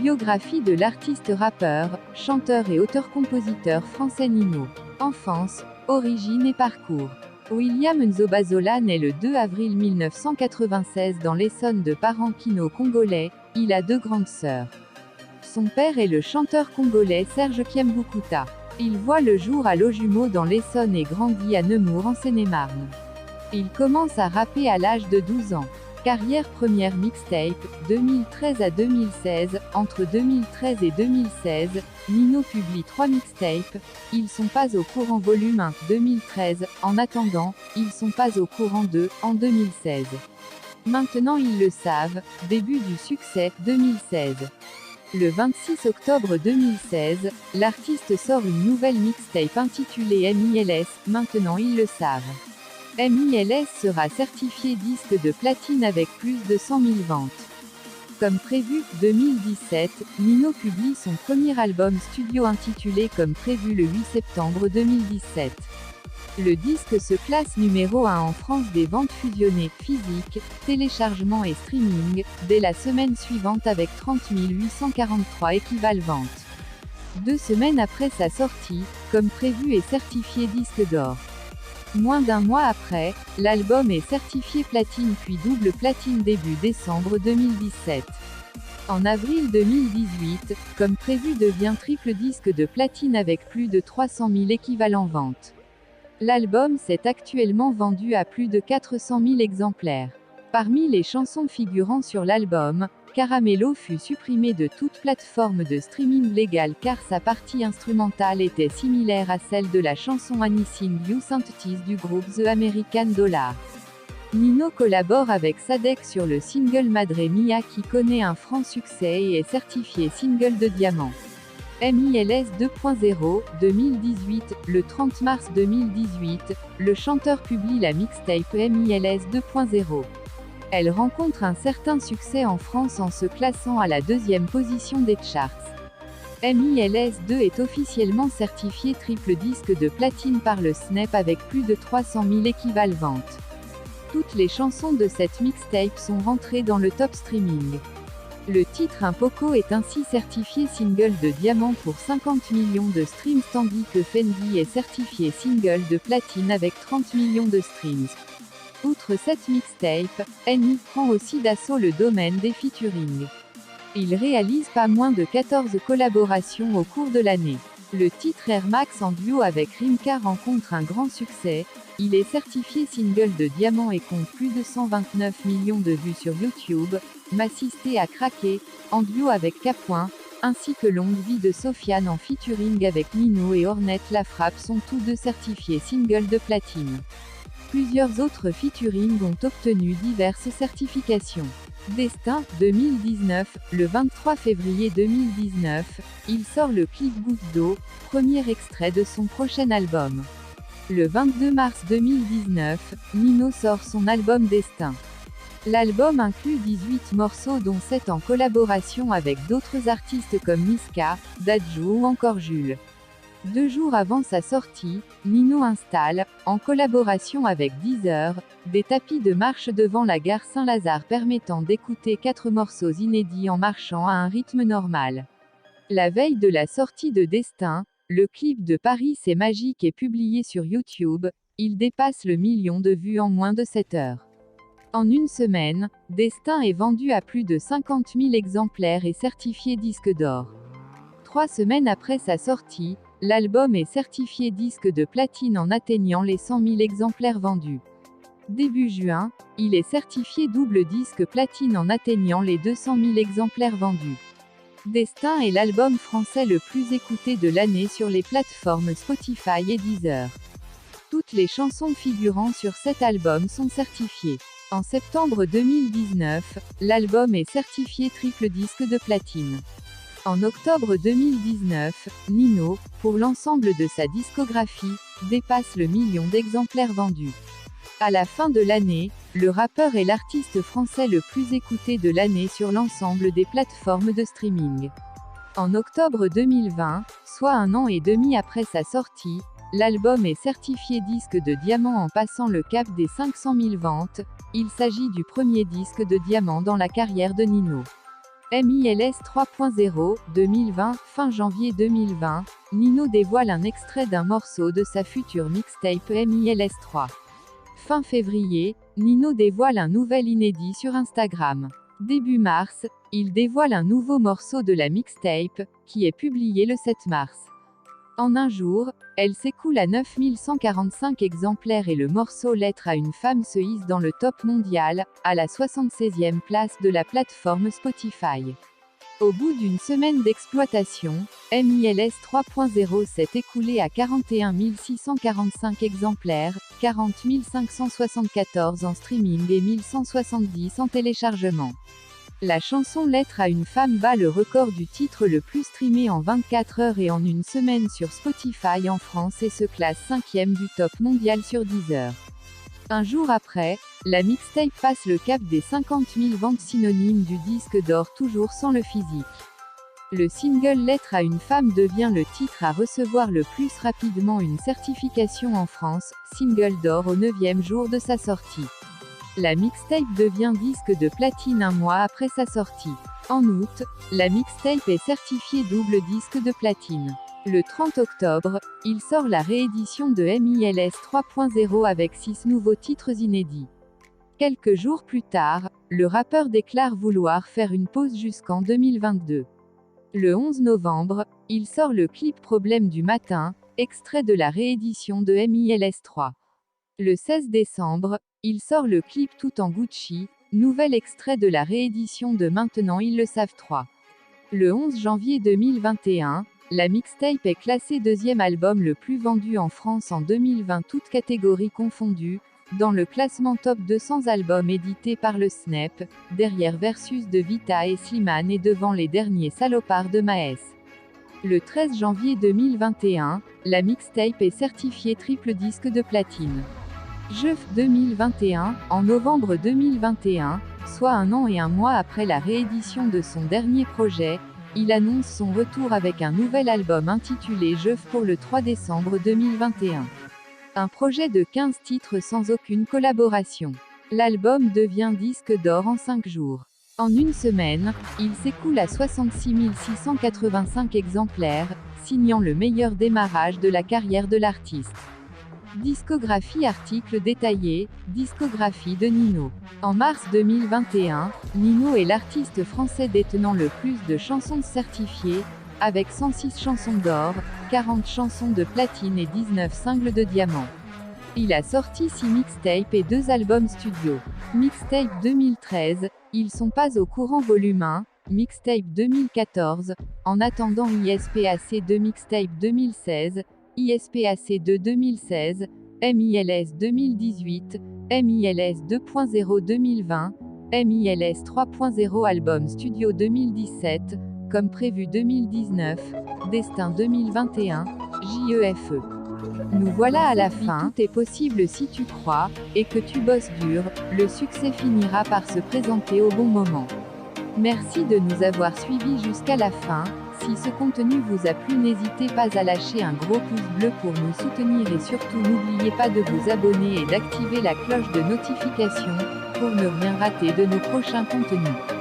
Biographie de l'artiste rappeur, chanteur et auteur-compositeur français Nino. Enfance, origine et parcours. William Nzobazola naît le 2 avril 1996 dans l'Essonne de parents kino-congolais. Il a 2 grandes sœurs. Son père est le chanteur congolais Serge Kiembukuta. Il voit le jour à Lojumeau dans l'Essonne et grandit à Nemours en Seine-et-Marne. Il commence à rapper à l'âge de 12 ans. Carrière première mixtape, 2013 à 2016, entre 2013 et 2016, Nino publie 3 mixtapes, Ils sont pas au courant volume 1, 2013, En attendant, Ils sont pas au courant 2, en 2016. Maintenant ils le savent, début du succès, 2016. Le 26 octobre 2016, l'artiste sort une nouvelle mixtape intitulée MILS, Maintenant ils le savent. MILS sera certifié disque de platine avec plus de 100 000 ventes. Comme prévu, 2017, Nino publie son premier album studio intitulé comme prévu le 8 septembre 2017. Le disque se classe numéro 1 en France des ventes fusionnées, physiques, téléchargement et streaming, dès la semaine suivante avec 30 843 équivalents ventes. 2 semaines après sa sortie, comme prévu est certifié disque d'or. Moins d'un mois après, l'album est certifié platine puis double platine début décembre 2017. En avril 2018, comme prévu devient triple disque de platine avec plus de 300 000 équivalents ventes. L'album s'est actuellement vendu à plus de 400 000 exemplaires. Parmi les chansons figurant sur l'album, Caramello fut supprimé de toute plateforme de streaming légale car sa partie instrumentale était similaire à celle de la chanson Anything You Synthetise du groupe The American Dollar. Nino collabore avec Sadek sur le single Madre Mia qui connaît un franc succès et est certifié single de diamant. MILS 2.0, 2018, le 30 mars 2018, le chanteur publie la mixtape MILS 2.0. Elle rencontre un certain succès en France en se classant à la 2e position des charts. MILS 2 est officiellement certifié triple disque de platine par le SNEP avec plus de 300 000 équivalents ventes. Toutes les chansons de cette mixtape sont rentrées dans le top streaming. Le titre Un Poco est ainsi certifié single de diamant pour 50 millions de streams tandis que Fendi est certifié single de platine avec 30 millions de streams. Outre cette mixtape, NI prend aussi d'assaut le domaine des featuring. Il réalise pas moins de 14 collaborations au cours de l'année. Le titre Air Max en duo avec Rimka rencontre un grand succès. Il est certifié single de diamant et compte plus de 129 millions de vues sur YouTube. Massisté a craqué, en duo avec K. ainsi que Longue Vie de Sofiane en featuring avec Nino et Ornette La Frappe sont tous deux certifiés single de platine. Plusieurs autres featuring ont obtenu diverses certifications. Destin, 2019, le 23 février 2019, il sort le clip Goutte d'eau, premier extrait de son prochain album. Le 22 mars 2019, Nino sort son album Destin. L'album inclut 18 morceaux dont 7 en collaboration avec d'autres artistes comme Niska, Dadju ou encore Jules. 2 jours avant sa sortie, Nino installe, en collaboration avec Deezer, des tapis de marche devant la gare Saint-Lazare permettant d'écouter 4 morceaux inédits en marchant à un rythme normal. La veille de la sortie de Destin, le clip de Paris c'est magique est publié sur YouTube, il dépasse le million de vues en moins de 7 heures. En une semaine, Destin est vendu à plus de 50 000 exemplaires et certifié disque d'or. 3 semaines après sa sortie, l'album est certifié disque de platine en atteignant les 100 000 exemplaires vendus. Début juin, il est certifié double disque platine en atteignant les 200 000 exemplaires vendus. Destin est l'album français le plus écouté de l'année sur les plateformes Spotify et Deezer. Toutes les chansons figurant sur cet album sont certifiées. En septembre 2019, l'album est certifié triple disque de platine. En octobre 2019, Nino, pour l'ensemble de sa discographie, dépasse le million d'exemplaires vendus. À la fin de l'année, le rappeur est l'artiste français le plus écouté de l'année sur l'ensemble des plateformes de streaming. En octobre 2020, soit 1 an et demi après sa sortie, l'album est certifié disque de diamant en passant le cap des 500 000 ventes. Il s'agit du premier disque de diamant dans la carrière de Nino. MILS 3.0, 2020, fin janvier 2020, Nino dévoile un extrait d'un morceau de sa future mixtape MILS 3. Fin février, Nino dévoile un nouvel inédit sur Instagram. Début mars, il dévoile un nouveau morceau de la mixtape, qui est publié le 7 mars. En un jour, elle s'écoule à 9145 exemplaires et le morceau Lettre à une femme se hisse dans le top mondial, à la 76e place de la plateforme Spotify. Au bout d'une semaine d'exploitation, MILS 3.0 s'est écoulé à 41 645 exemplaires, 40 574 en streaming et 1170 en téléchargement. La chanson Lettre à une femme bat le record du titre le plus streamé en 24 heures et en une semaine sur Spotify en France et se classe 5e du top mondial sur Deezer. Un jour après, la mixtape passe le cap des 50 000 ventes synonymes du disque d'or toujours sans le physique. Le single Lettre à une femme devient le titre à recevoir le plus rapidement une certification en France, single d'or au 9e jour de sa sortie. La mixtape devient disque de platine un mois après sa sortie. En août, la mixtape est certifiée double disque de platine. Le 30 octobre, il sort la réédition de MILS 3.0 avec 6 nouveaux titres inédits. Quelques jours plus tard, le rappeur déclare vouloir faire une pause jusqu'en 2022. Le 11 novembre, il sort le clip Problème du matin, extrait de la réédition de MILS 3. Le 16 décembre, il sort le clip Tout en Gucci, nouvel extrait de la réédition de Maintenant ils le savent 3. Le 11 janvier 2021, la mixtape est classée deuxième album le plus vendu en France en 2020 toutes catégories confondues, dans le classement top 200 albums édités par le Snap, derrière Versus de Vita et Slimane et devant Les Derniers Salopards de Maes. Le 13 janvier 2021, la mixtape est certifiée triple disque de platine. Jeuf 2021, en novembre 2021, soit un an et un mois après la réédition de son dernier projet, il annonce son retour avec un nouvel album intitulé Jeuf pour le 3 décembre 2021. Un projet de 15 titres sans aucune collaboration. L'album devient disque d'or en 5 jours. En une semaine, il s'écoule à 66 685 exemplaires, signant le meilleur démarrage de la carrière de l'artiste. Discographie article détaillé, discographie de Nino. En mars 2021, Nino est l'artiste français détenant le plus de chansons certifiées, avec 106 chansons d'or, 40 chansons de platine et 19 singles de diamant. Il a sorti 6 mixtapes et 2 albums studio. Mixtape 2013, Ils sont pas au courant volume 1, Mixtape 2014, En attendant ISPAC 2 Mixtape 2016, ISPAC 2 2016, MILS 2018, MILS 2.0 2020, MILS 3.0 Album Studio 2017, comme prévu 2019, Destin 2021, JEFE. Nous voilà à la fin, tout est possible si tu crois, et que tu bosses dur, le succès finira par se présenter au bon moment. Merci de nous avoir suivis jusqu'à la fin. Si ce contenu vous a plu, n'hésitez pas à lâcher un gros pouce bleu pour nous soutenir et surtout n'oubliez pas de vous abonner et d'activer la cloche de notification, pour ne rien rater de nos prochains contenus.